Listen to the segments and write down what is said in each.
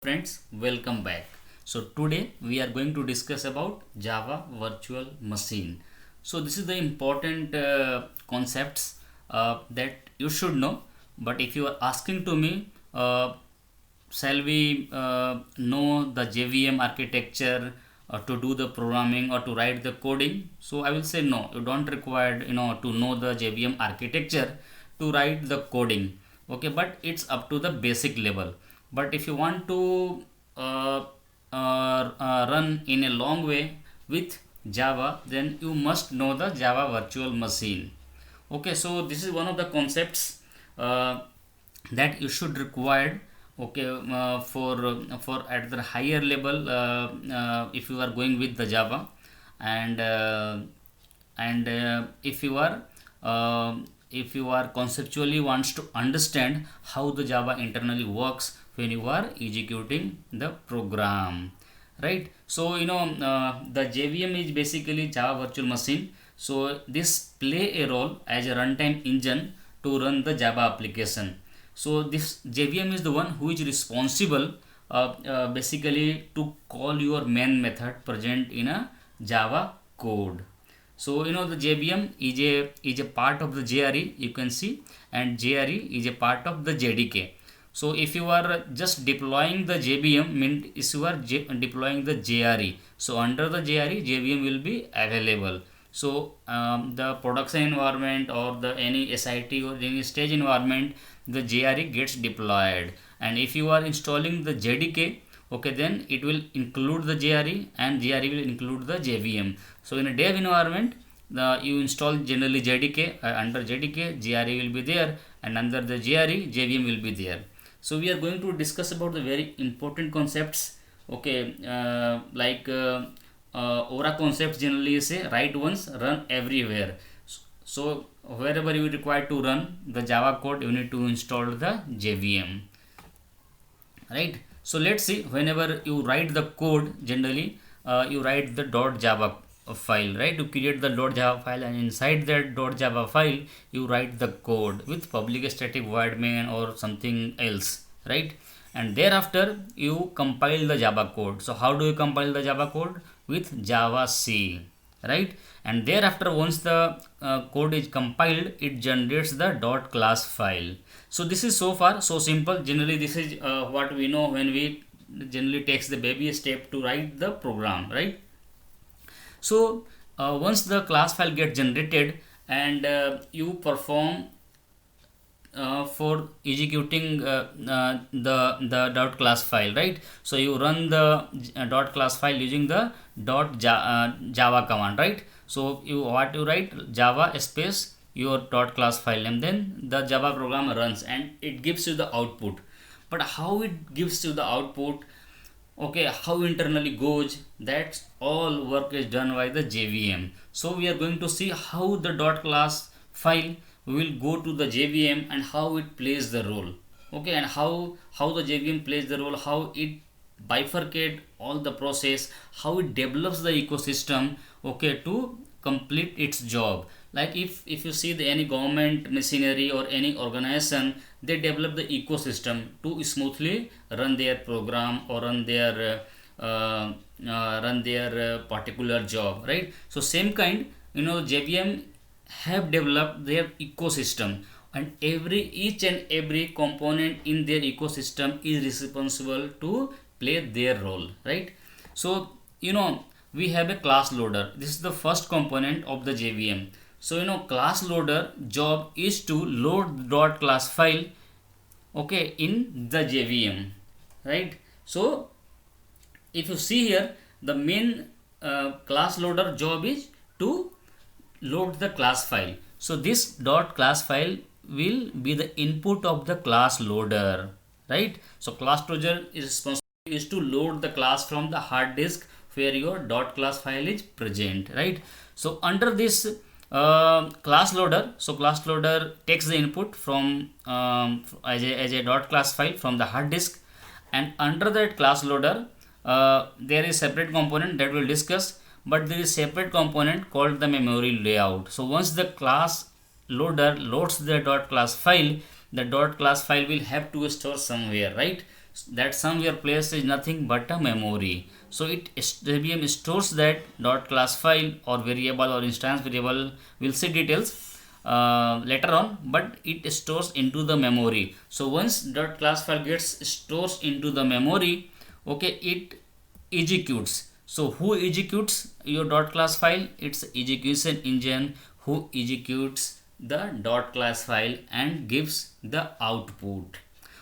friends, welcome back. So today we are going to discuss about Java virtual machine. So this is the important concepts that you should know. But if you are asking to me, shall we know the JVM architecture to do the programming or to write the coding? So I will say no. You don't require to know the JVM architecture to write the coding. Okay, but it's up to the basic level. But if you want to run in a long way with Java, then you must know the Java virtual machine. Okay, so this is one of the concepts that you should require. Okay, for at the higher level, if you are going with the Java, and if you are conceptually wants to understand how the Java internally works when you are executing the program, right? So the JVM is basically Java virtual machine. So this play a role as a runtime engine to run the Java application. So this JVM is the one who is responsible basically to call your main method present in a Java code. So the JVM is a part of the JRE, you can see, and JRE is a part of the JDK. So if you are just deploying the JVM, means you are deploying the JRE. So under the JRE, JVM will be available. So the production environment or the any SIT or any stage environment, the JRE gets deployed. And if you are installing the JDK, okay, then it will include the JRE and JRE will include the JVM. So in a dev environment, you install generally JDK. Under JDK, JRE will be there, and under the JRE, JVM will be there. So we are going to discuss about the very important concepts. Okay, Aura concepts generally say write once, run everywhere. So wherever you require to run the Java code, you need to install the JVM, right? So let's see, whenever you write the code, generally you write the .java file, right? You create the .java file, and inside that .java file you write the code with public static void main or something else, right? And thereafter you compile the Java code. So how do you compile the Java code? With Java C, right? And thereafter, once the code is compiled, it generates the .class file. So this is so far so simple. Generally this is what we know when we generally takes the baby step to write the program, right? So once the class file gets generated, and you perform for executing the dot class file, right? So you run the dot class file using the java command, right? So you write Java space your dot class file, and then the Java program runs and it gives you the output. But how it gives you the output, okay, how internally goes, that's all work is done by the JVM. So we are going to see how the dot class file will go to the JVM and how it plays the role, okay, and how the JVM plays the role, how it bifurcate all the process, how it develops the ecosystem, okay, to complete its job. Like if you see any government machinery or any organization, they develop the ecosystem to smoothly run their program or run their particular job, right? So same kind, JVM have developed their ecosystem, and each and every component in their ecosystem is responsible to play their role, right? So we have a class loader. This is the first component of the JVM. So class loader job is to load dot class file, okay, in the JVM, right? So if you see here, the main class loader job is to load the class file. So this dot class file will be the input of the class loader, right? So class loader is responsible is to load the class from the hard disk where your dot class file is present, right? So under this class loader, so class loader takes the input from as a dot class file from the hard disk, and under that class loader there is separate component that we'll discuss, but there is separate component called the memory layout. So once the class loader loads the dot class file, the dot class file will have to store somewhere, right? that somewhere place is nothing but a memory. So JVM stores that dot class file or variable or instance variable. We'll see details later on, but it stores into the memory. So once dot class file gets stores into the memory, okay, it executes. So who executes your dot class file? It's execution engine who executes the dot class file and gives the output.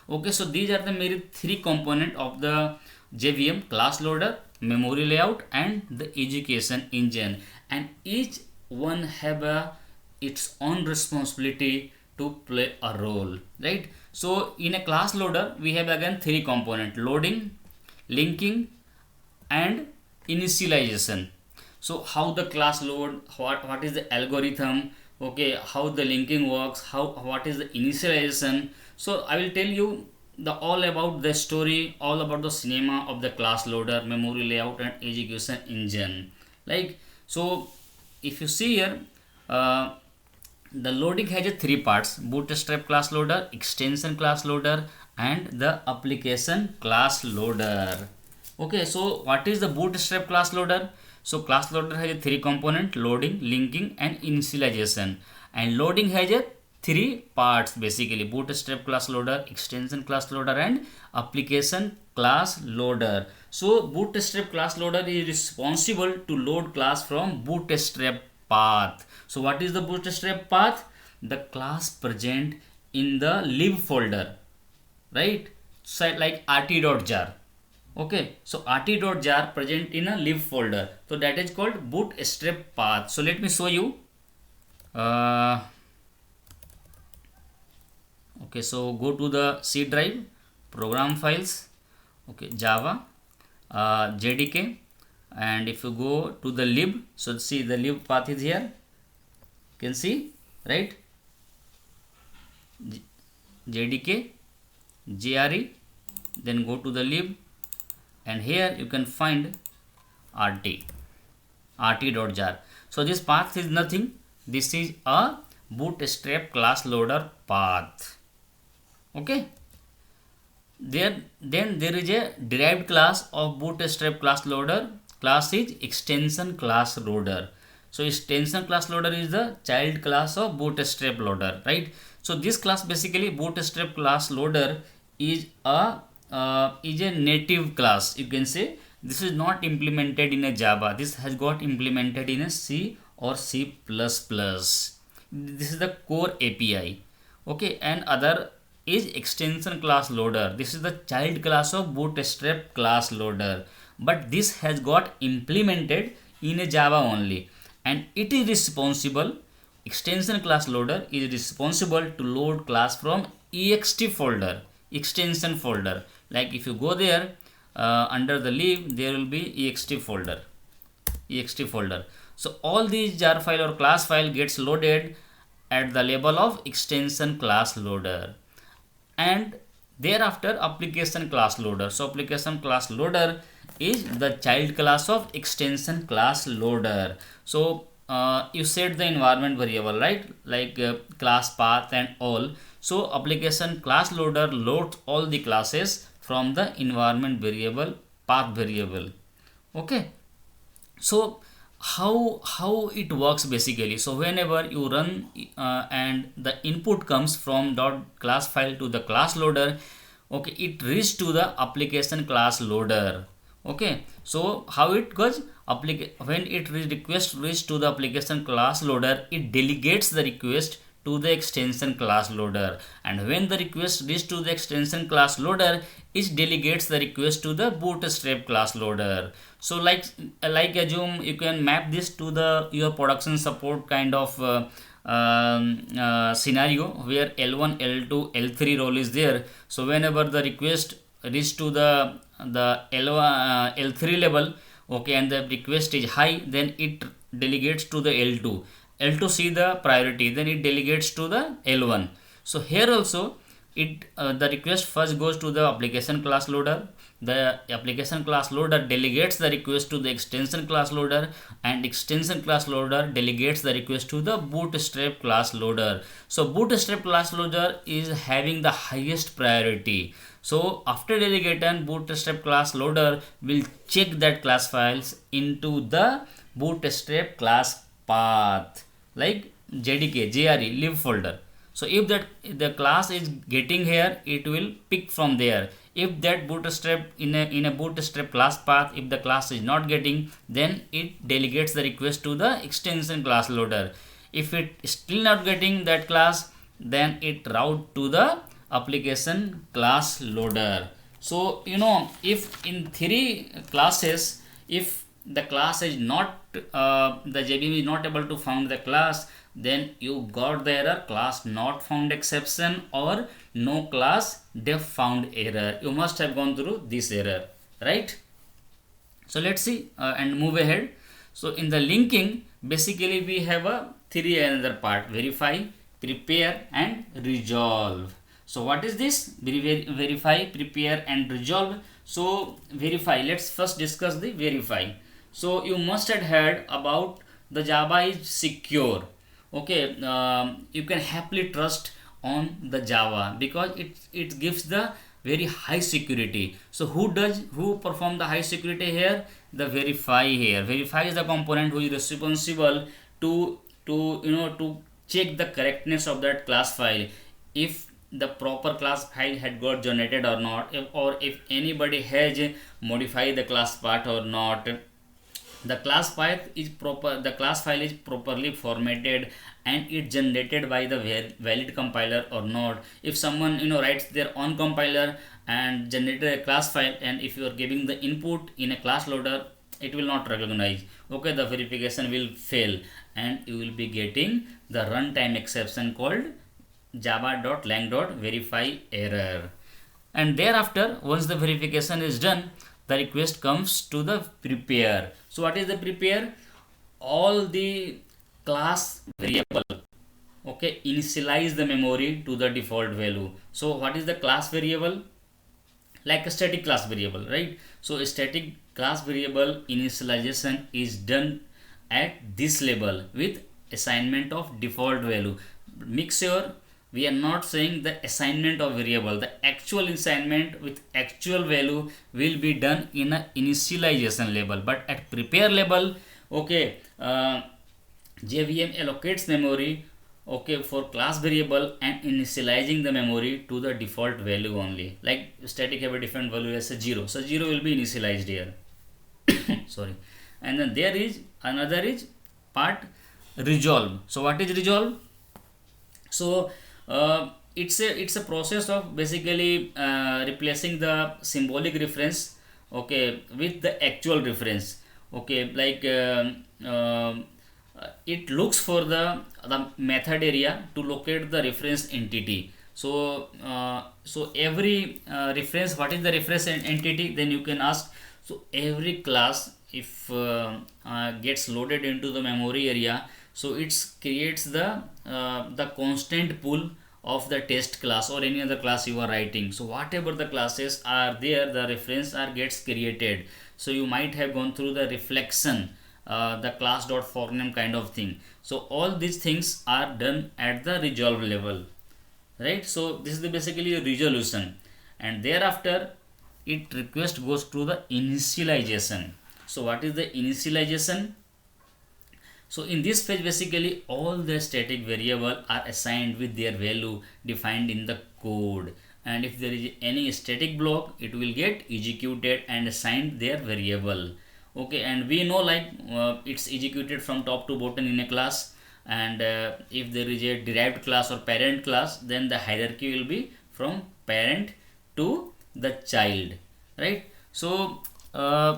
Okay, so these are the mere three component of the JVM: class loader, memory layout, and the execution engine, and each one have its own responsibility to play a role, right? So in a class loader we have again three component: loading, linking, and initialization. So how the class load, what is the algorithm, okay, how the linking works, what is the initialization. So I will tell you the all about the story, all about the cinema of the class loader, memory layout, and execution engine. Like, so if you see here, the loading has a three parts: bootstrap class loader, extension class loader, and the application class loader. Okay, so what is the bootstrap class loader? So class loader has a three component: loading, linking, and initialization. And loading has a three parts basically: bootstrap class loader, extension class loader, and application class loader. So bootstrap class loader is responsible to load class from bootstrap path. So what is the bootstrap path? The class present in the lib folder, right? So like rt.jar. Okay, so rt.jar present in a lib folder, so that is called bootstrap path. So let me show you. Okay, so go to the C drive, program files, okay, Java, JDK, and if you go to the lib, so see the lib path is here, you can see, right? JDK, JRE, then go to the lib, and here you can find rt.jar. So this path is nothing, this is a bootstrap class loader path. Okay, then there is a derived class of bootstrap class loader. Class is extension class loader. So extension class loader is the child class of bootstrap loader, right? So this class basically, bootstrap class loader is a native class, you can say. This is not implemented in a Java, this has got implemented in a C or C++. This is the core API. Okay, and other is extension class loader. This is the child class of bootstrap class loader, but this has got implemented in a Java only, and it is responsible, extension class loader is responsible to load class from ext folder, extension folder. Like if you go there, under the lib there will be ext folder. So all these jar file or class file gets loaded at the level of extension class loader, and thereafter application class loader. So application class loader is the child class of extension class loader. So you set the environment variable, right, like class path and all. So application class loader loads all the classes from the environment variable, path variable. Okay, so how it works basically. So whenever you run and the input comes from dot class file to the class loader, okay, it reaches to the application class loader. Okay, so how it goes, when it reach to the application class loader, it delegates the request to the extension class loader, and when the request reaches to the extension class loader, it delegates the request to the bootstrap class loader. So like assume you can map this to the your production support kind of scenario where L1, L2, L3 role is there. So whenever the request reach to the L1, L3 level, okay, and the request is high, then it delegates to the L2. L2 see the priority, then it delegates to the L1. So here also it the request first goes to the application class loader. The application class loader delegates the request to the extension class loader, and extension class loader delegates the request to the bootstrap class loader. So bootstrap class loader is having the highest priority. So after delegation, bootstrap class loader will check that class files into the bootstrap class path like jdk jre lib folder. So if that the class is getting here, it will pick from there. If that bootstrap in a bootstrap class path, if the class is not getting, then it delegates the request to the extension class loader. If it is still not getting that class, then it route to the application class loader. So if in three classes, if the class is not the JVM is not able to find the class, then you got the error class not found exception or no class def found error. You must have gone through this error, right? So let's see and move ahead. So in the linking, basically we have a three another part: verify, prepare and resolve. So what is this? Verify, prepare and resolve. So verify, let's first discuss the verify. So you must have heard about the Java is secure. Okay, you can happily trust on the Java because it gives the very high security. So who perform the high security here? The verify here. Verify is the component who is responsible to check the correctness of that class file, if the proper class file had got generated or not, or if anybody has modified the class part or not. The class file is properly formatted and it generated by the valid compiler or not. If someone writes their own compiler and generated a class file, and if you are giving the input in a class loader, it will not recognize. Okay, the verification will fail and you will be getting the runtime exception called java.lang.verify error. And thereafter, once the verification is done, the request comes to the prepare. So what is the prepare? All the class variable, okay, initialize the memory to the default value. So what is the class variable? Like a static class variable, right? So a static class variable initialization is done at this level with assignment of default value. Make sure we are not saying the assignment of variable. The actual assignment with actual value will be done in a initialization level, but at prepare level, okay, JVM allocates memory, okay, for class variable and initializing the memory to the default value only. Like static have a different value as a 0, so 0 will be initialized here. Sorry. And then there is another is part resolve. So what is resolve? So it's a process of basically replacing the symbolic reference, okay, with the actual reference. Okay, like it looks for the method area to locate the reference entity. So so every reference, what is the reference entity, then you can ask. So every class, if gets loaded into the memory area, so it creates the constant pool of the test class or any other class you are writing. So whatever the classes are there, the reference are gets created. So you might have gone through the reflection, the class.forName kind of thing. So all these things are done at the resolve level, right? So this is the basically a resolution, and thereafter it request goes to the initialization. So what is the initialization? So in this phase, basically all the static variable are assigned with their value defined in the code, and if there is any static block, it will get executed and assigned their variable. Okay, and we know like it's executed from top to bottom in a class, and if there is a derived class or parent class, then the hierarchy will be from parent to the child, right? So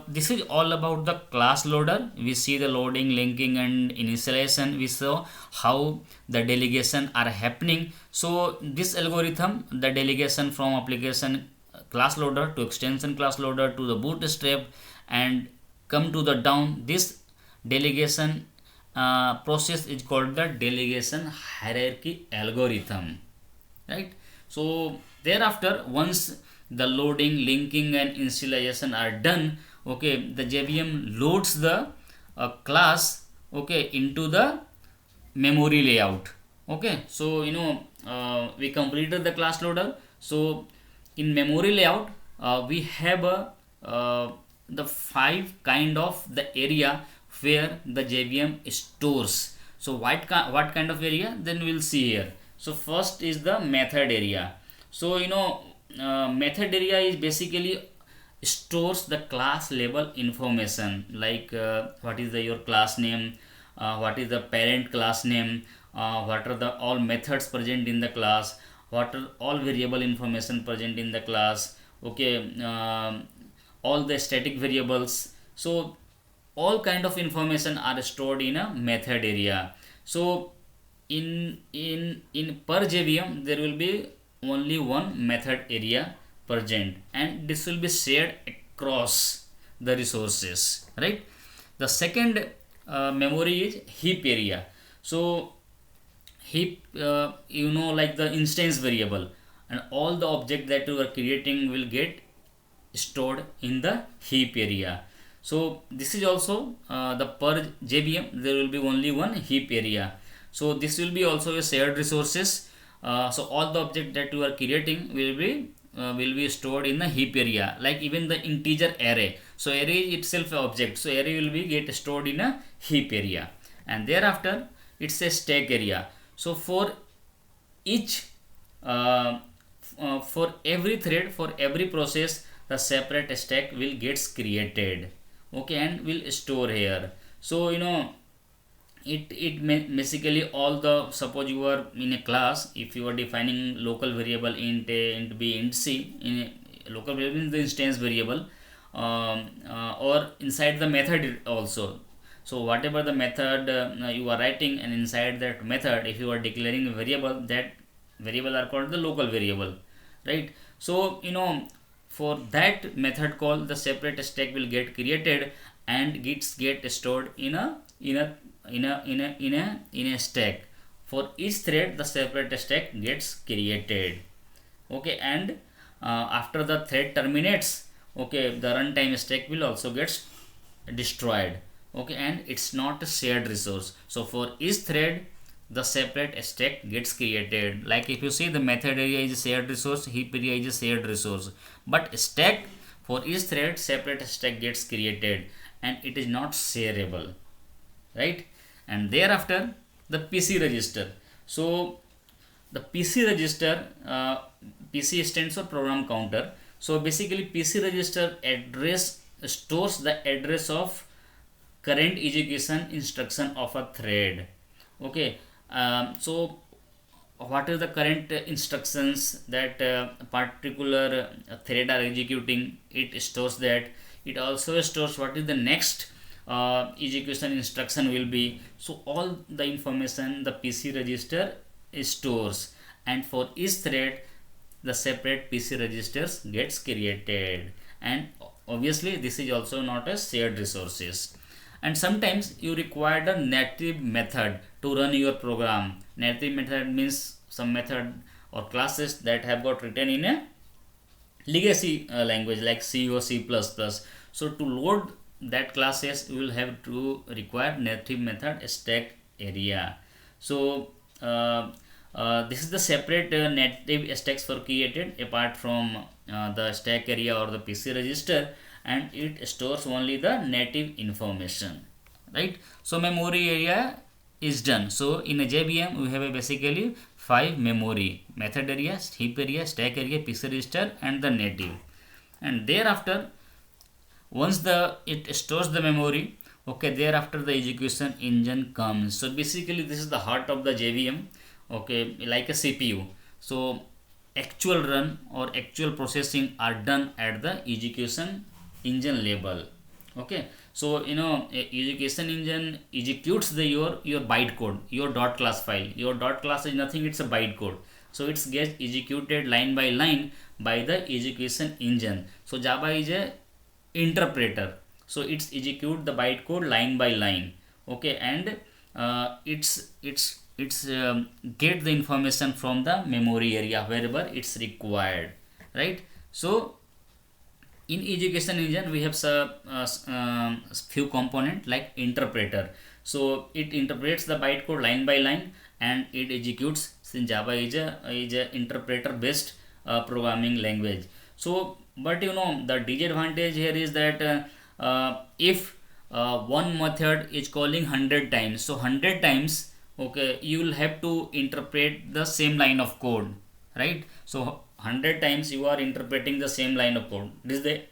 this is all about the class loader. We see the loading, linking and initialization. We saw how the delegation are happening. So this algorithm, the delegation from application class loader to extension class loader to the bootstrap and come to the down, this delegation process is called the delegation hierarchy algorithm, right? So thereafter, once the loading, linking and initialization are done, okay, the JVM loads the class, okay, into the memory layout. Okay, so we completed the class loader. So in memory layout we have the five kind of the area where the JVM stores. So what kind of area, then we'll see here. So first is the method area. So method area is basically stores the class level information, like what is your class name, what is the parent class name, what are the all methods present in the class, what are all variable information present in the class. Okay, all the static variables. So all kind of information are stored in a method area. So in per JVM there will be only one method area present, and this will be shared across the resources, right? The second memory is heap area. So heap, like the instance variable, and all the object that you are creating will get stored in the heap area. So this is also the per JVM there will be only one heap area. So this will be also a shared resources. So all the object that you are creating will be stored in the heap area, like even the integer array. So array itself a object, so array will be get stored in a heap area. And thereafter it's a stack area. So for each for every thread, for every process, the separate stack will gets created, okay, and will store here. So basically all the, suppose you are in a class, if you are defining local variable int a, int b, int c, in a local variable in the instance variable, or inside the method also. So whatever the method you are writing, and inside that method if you are declaring a variable, that variable are called the local variable, right? So for that method call, the separate stack will get created and get stored in a stack. For each thread the separate stack gets created, okay, and after the thread terminates, okay, the runtime stack will also get destroyed, okay, and it's not a shared resource. So for each thread the separate stack gets created. Like if you see, the method area is a shared resource, heap area is a shared resource, but stack, for each thread separate stack gets created and it is not shareable, right? And thereafter the PC register. So the PC register, PC stands for program counter. So basically PC register address stores the address of current execution instruction of a thread, okay. So what are the current instructions that particular thread are executing, it stores that. It also stores what is the next execution instruction will be. So all the information the PC register stores, and for each thread the separate PC registers gets created, and obviously this is also not a shared resources. And sometimes you require a native method to run your program. Native method means some method or classes that have got written in a legacy language like C or C++. So to load that classes you will have to require native method stack area. So this is the separate native stacks for created apart from the stack area or the PC register, and it stores only the native information, right? So memory area is done. So in a JVM we have a basically 5 memory: method area, heap area, stack area, PC register, and the native. And thereafter, once it stores the memory, okay, thereafter the execution engine comes. So basically this is the heart of the JVM, okay, like a CPU. So actual run or actual processing are done at the execution engine level, okay. So execution engine executes your bytecode, your dot class file. Your dot class is nothing, it's a bytecode. So it gets executed line by line by the execution engine. So Java is a interpreter, so it's execute the bytecode line by line, okay, and it's get the information from the memory area wherever it's required, right? So in execution engine we have few component like interpreter. So it interprets the bytecode line by line and it executes. Since Java is a interpreter based programming language. So but the disadvantage here is that if one method is calling 100 times, so 100 times, okay, you will have to interpret the same line of code, right? So 100 times you are interpreting the same line of code. This is the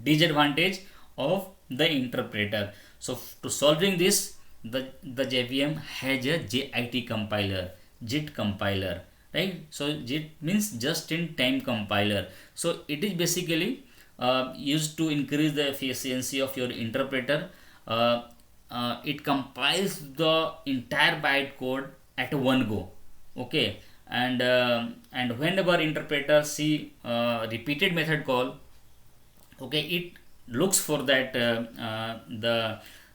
disadvantage of the interpreter. So to solving this, the JVM has a JIT compiler, JIT compiler, right? So JIT means just in time compiler. So it is basically used to increase the efficiency of your interpreter. It compiles the entire byte code at one go, okay, and whenever interpreter see repeated method call, okay, it looks for that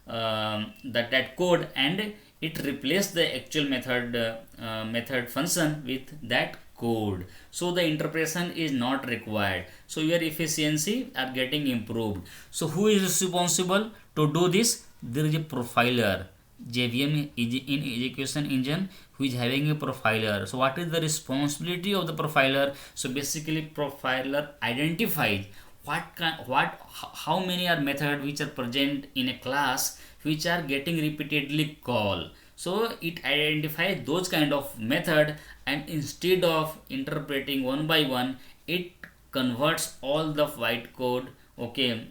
that code, and it replace the actual method function with that code, so the interpretation is not required, so your efficiency are getting improved. So who is responsible to do this? There is a profiler. JVM is in execution engine who is having a profiler. So what is the responsibility of the profiler? So basically profiler identifies how many are method which are present in a class which are getting repeatedly called. So it identifies those kind of method, and instead of interpreting one by one, it converts all the byte code, okay.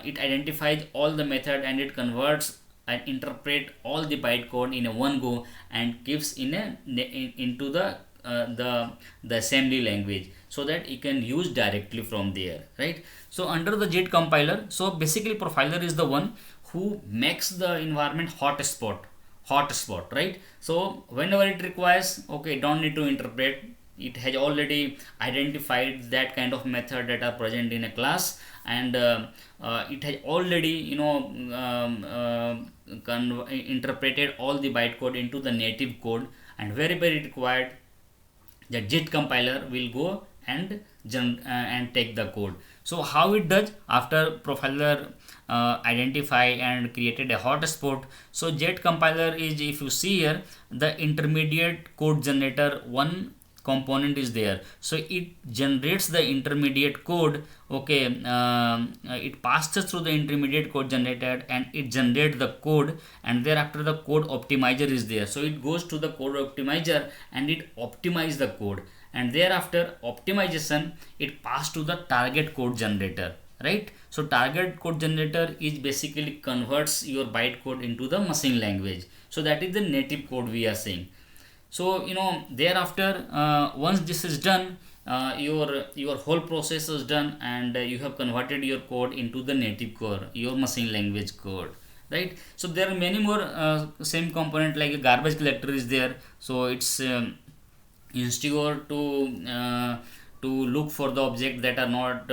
It identifies all the method and it converts and interpret all the byte code in a one go and gives into the assembly language, so that you can use directly from there, right? So under the JIT compiler, so basically profiler is the one who makes the environment hotspot, right? So whenever it requires, okay, don't need to interpret, it has already identified that kind of method that are present in a class, and it has already interpreted all the bytecode into the native code, and wherever it required, the JIT compiler will go and take the code. So how it does after profiler identify and created a hotspot? So JIT compiler is, if you see here, the intermediate code generator one component is there, so it generates the intermediate code, okay. It passes through the intermediate code generator and it generates the code, and thereafter the code optimizer is there, so it goes to the code optimizer and it optimizes the code, and thereafter optimization it passes to the target code generator, right? So target code generator is basically converts your bytecode into the machine language, so that is the native code we are saying. So thereafter once this is done, your whole process is done, and you have converted your code into the native code, your machine language code, right? So there are many more same component, like a garbage collector is there, so it's instigate to look for the object that are not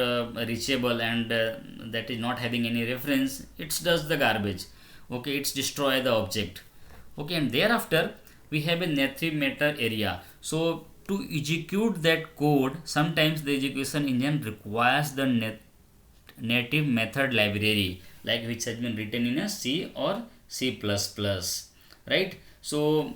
reachable, and that is not having any reference, it does the garbage, okay, it's destroy the object, okay. And thereafter we have a native method area. So to execute that code, sometimes the execution engine requires the native method library, like which has been written in a C or C++, right? So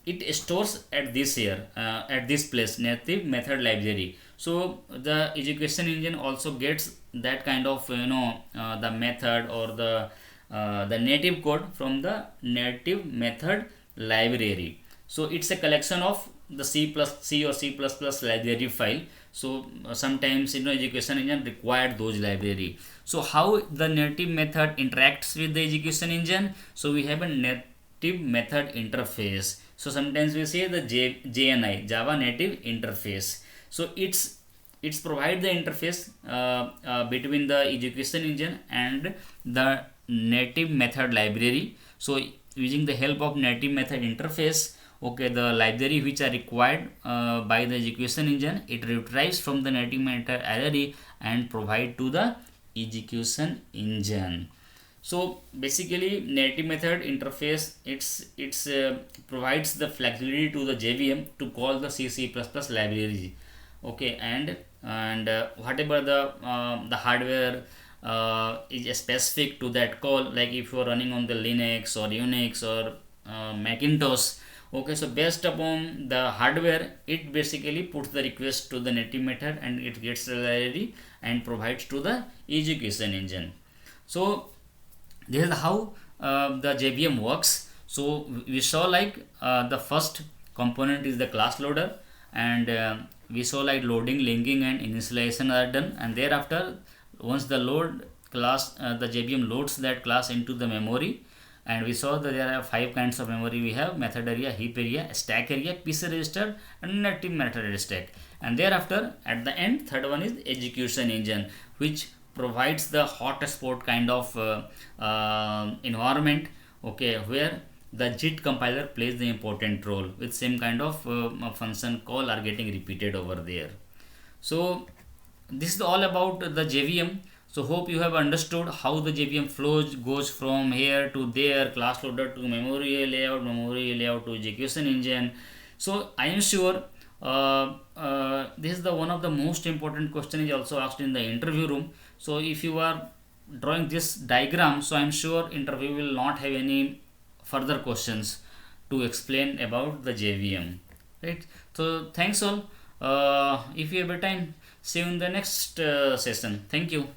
it stores at this here, at this place, native method library. So the execution engine also gets that kind of the method or the native code from the native method library. So it's a collection of the C or C++ library file. So sometimes execution engine required those library. So how the native method interacts with the execution engine? So we have a native method interface. So sometimes we say the JNI, Java Native Interface. So it's provide the interface between the execution engine and the native method library. So using the help of native method interface, okay, the library which are required by the execution engine, it retrieves from the native method library and provide to the execution engine. So basically native method interface, it's provides the flexibility to the JVM to call the C++ library, okay, and whatever the hardware is specific to that call, like if you are running on the Linux or Unix or Macintosh, Okay, so based upon the hardware, it basically puts the request to the native method and it gets the library and provides to the execution engine. So this is how the JVM works. So we saw like the first component is the class loader, and we saw like loading, linking and initialization are done, and thereafter once the load class, the JVM loads that class into the memory, and we saw that there are 5 kinds of memory. We have method area, heap area, stack area, PC register and native metadata stack. And thereafter at the end, third one is execution engine, which provides the hotspot kind of environment, okay, where the JIT compiler plays the important role with same kind of function call are getting repeated over there. So this is all about the JVM. So hope you have understood how the JVM flows, goes from here to there, class loader to memory layout to execution engine. So I am sure this is the one of the most important question is also asked in the interview room. So if you are drawing this diagram, so I am sure interview will not have any further questions to explain about the JVM, right? So thanks all. If you have a time, see you in the next session. Thank you.